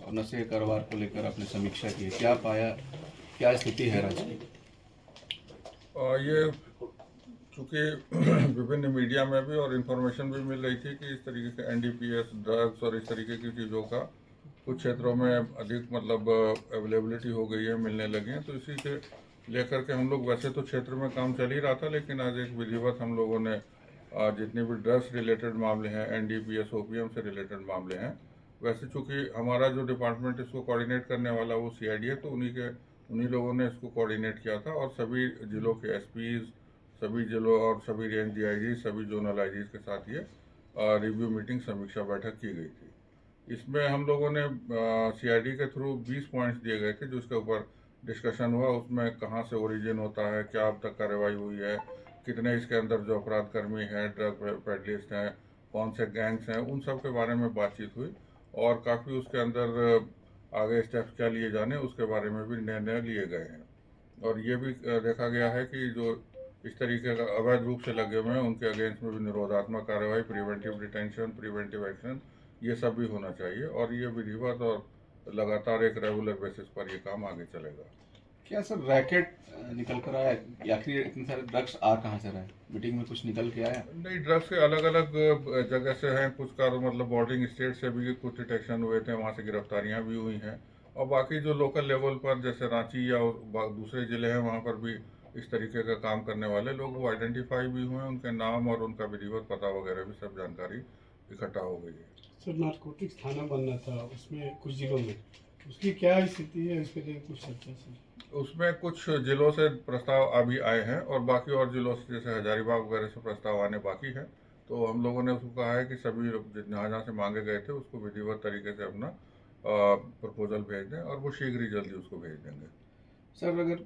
और नशे के कारोबार को लेकर आपने समीक्षा की है, क्या पाया, क्या स्थिति है राज्य की? ये चूँकि विभिन्न मीडिया में भी और इन्फॉर्मेशन भी मिल रही थी कि इस तरीके के एनडीपीएस ड्रग्स और इस तरीके की चीज़ों का कुछ क्षेत्रों में अधिक मतलब अवेलेबिलिटी हो गई है, मिलने लगी हैं। तो इसी के लेकर के हम लोग, वैसे तो क्षेत्र में काम चल ही रहा था, लेकिन आज एक विधिवत हम लोगों ने जितने भी ड्रग्स रिलेटेड मामले हैं, एनडीपीएस ओपीएम से रिलेटेड मामले हैं, वैसे चूँकि हमारा जो डिपार्टमेंट इसको कोऑर्डिनेट करने वाला वो सीआईडी है, तो उन्हीं लोगों ने इसको कोऑर्डिनेट किया था और सभी जिलों के एसपीज, सभी जिलों और सभी रेंज डीआईजी, सभी जोनल आईजीज के साथ ये रिव्यू मीटिंग, समीक्षा बैठक की गई थी। इसमें हम लोगों ने सीआईडी के थ्रू 20 पॉइंट्स दिए गए थे जिसके ऊपर डिस्कशन हुआ। उसमें कहाँ से ओरिजिन होता है, क्या अब तक कार्रवाई हुई है, कितने इसके अंदर जो अपराध कर्मी हैं, ड्रग पेडलिस्ट हैं, कौन से गैंग्स हैं, उन सब के बारे में बातचीत हुई और काफ़ी उसके अंदर आगे स्टेप्स क्या लिए जाने उसके बारे में भी निर्णय लिए गए हैं। और ये भी देखा गया है कि जो इस तरीके का अवैध रूप से लगे हुए हैं उनके अगेंस्ट में भी निरोधात्मक कार्रवाई, प्रिवेंटिव डिटेंशन, प्रिवेंटिव एक्शन, ये सब भी होना चाहिए और ये विधिवत और लगातार एक रेगुलर बेसिस पर ये काम आगे चलेगा। क्या सर रैकेट निकल कर आया, या आखिर इतने सारे ड्रग्स आ कहाँ से रहे? मीटिंग में कुछ निकल के आया? नहीं, ड्रग्स के अलग अलग जगह से हैं, कुछ का तो मतलब बॉर्डरिंग स्टेट से भी कुछ डिटेक्शन हुए थे, वहाँ से गिरफ्तारियाँ भी हुई हैं और बाकी जो लोकल लेवल पर जैसे रांची या दूसरे ज़िले हैं वहाँ पर भी इस तरीके का काम करने वाले लोग वो आइडेंटिफाई भी हुए हैं, उनके नाम और उनका विधिवत पता वगैरह भी सब जानकारी इकट्ठा हो गई है। सर नारकोटिक्स थाना बनना था उसमें कुछ जिलों में, उसकी क्या स्थिति है, इसके लिए कुछ चर्चा सर? उसमें कुछ जिलों से प्रस्ताव अभी आए हैं और बाकी और जिलों से जैसे हजारीबाग वगैरह से प्रस्ताव आने बाकी है। तो हम लोगों ने उसको कहा है कि सभी जहाँ जहाँ से मांगे गए थे उसको विधिवत तरीके से अपना प्रपोजल भेज दें और वो शीघ्र ही जल्दी उसको भेज देंगे। सर अगर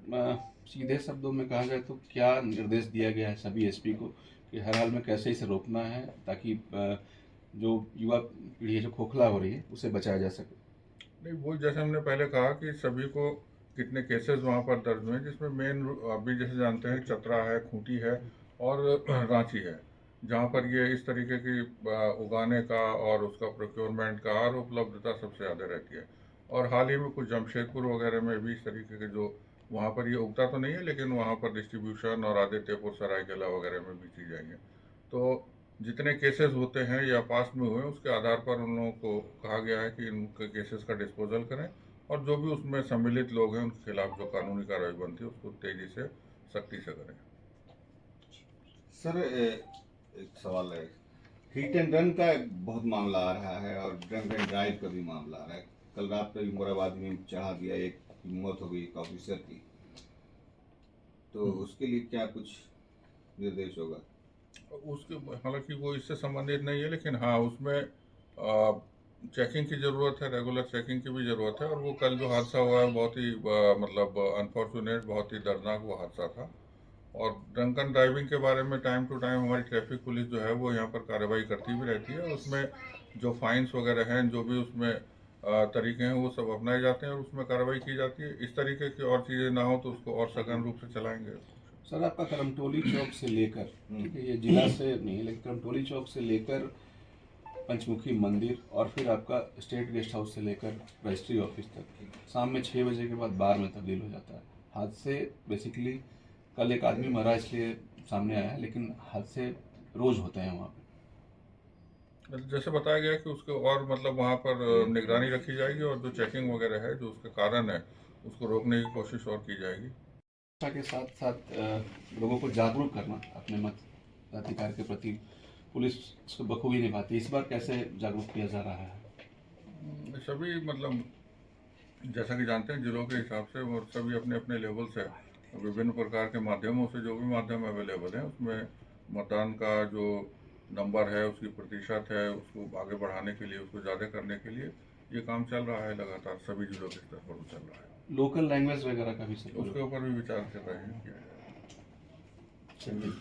सीधे शब्दों में कहा जाए तो क्या निर्देश दिया गया है सभी एसपी को कि हर हाल में कैसे इसे रोकना है ताकि जो युवा पीढ़ी है जो खोखला हो रही है उसे बचाया जा सके? नहीं, वो जैसे हमने पहले कहा कि सभी को कितने केसेस वहाँ पर दर्ज हुए हैं, जिसमें मेन अभी जैसे जानते हैं चतरा है, खूंटी है और रांची है, जहाँ पर ये इस तरीके की उगाने का और उसका प्रोक्योरमेंट का और उपलब्धता सबसे ज़्यादा रहती है। और हाल ही में कुछ जमशेदपुर वगैरह में भी इस तरीके के जो वहाँ पर ये उगता तो नहीं है लेकिन वहाँ पर डिस्ट्रीब्यूशन और आदित्यपुर, सरायकेला वगैरह में भी चीज़ आई है। तो जितने केसेस होते हैं या पास्ट में हुए उसके आधार पर उन लोगों को कहा गया है कि इनके केसेस का डिस्पोजल करें और जो भी उसमें सम्मिलित लोग हैं उनके खिलाफ जो कानूनी कार्रवाई बनती है उसको तेजी से, सख्ती से करें। सर एक सवाल है, हिट एंड रन का बहुत मामला आ रहा है और ड्रंक एंड ड्राइव का भी मामला आ रहा है। कल रात को भी मोराबादी में चढ़ा दिया, एक की मौत हो गई, एक ऑफिसर की। तो उसके लिए क्या कुछ निर्देश होगा? उसके हालांकि वो इससे संबंधित नहीं है लेकिन हाँ उसमें चेकिंग की ज़रूरत है, रेगुलर चेकिंग की भी ज़रूरत है। और वो कल जो हादसा हुआ है बहुत ही मतलब अनफॉर्चुनेट, बहुत ही दर्दनाक वो हादसा था। और ड्रंकन ड्राइविंग के बारे में टाइम टू टाइम हमारी ट्रैफिक पुलिस जो है वो यहाँ पर कार्रवाई करती भी रहती है। उसमें जो फाइन्स वगैरह हैं, जो भी उसमें तरीके हैं वो सब अपनाए जाते हैं और उसमें कार्रवाई की जाती है। इस तरीके की और चीज़ें ना हो तो उसको और सघन रूप से चलाएंगे। सर आपका करमटोली चौक से लेकर, ठीक है, ये जिला से नहीं लेकिन करमटोली चौक से लेकर पंचमुखी मंदिर और फिर आपका स्टेट गेस्ट हाउस से लेकर रजिस्ट्री ऑफिस तक शाम में 6 बजे के बाद बार में तब्दील हो जाता है। हादसे बेसिकली कल एक आदमी मरा इसलिए सामने आया है, लेकिन हादसे रोज होते हैं वहाँ पे। जैसे बताया गया कि उसके और मतलब वहाँ पर निगरानी रखी जाएगी और जो चेकिंग वगैरह है जो उसके कारण है उसको रोकने की कोशिश और की जाएगी। शिक्षा के साथ साथ लोगों को जागरूक करना अपने मताधिकार के प्रति पुलिस इसको बखूबी निभाती है। इस बार कैसे जागरूक किया जा रहा है? सभी मतलब जैसा कि जानते हैं जिलों के हिसाब से वो सभी अपने अपने लेवल से विभिन्न प्रकार के माध्यमों से, जो भी माध्यम अवेलेबल है उसमें मतदान का जो नंबर है, उसकी प्रतिशत है, उसको आगे बढ़ाने के लिए, उसको ज़्यादा करने के लिए ये काम चल रहा है लगातार, सभी जिलों के स्तर पर चल रहा है। लोकल लैंग्वेज वगैरह का भी उसके ऊपर भी विचार कर रहे हैं किया जाए। चलिए।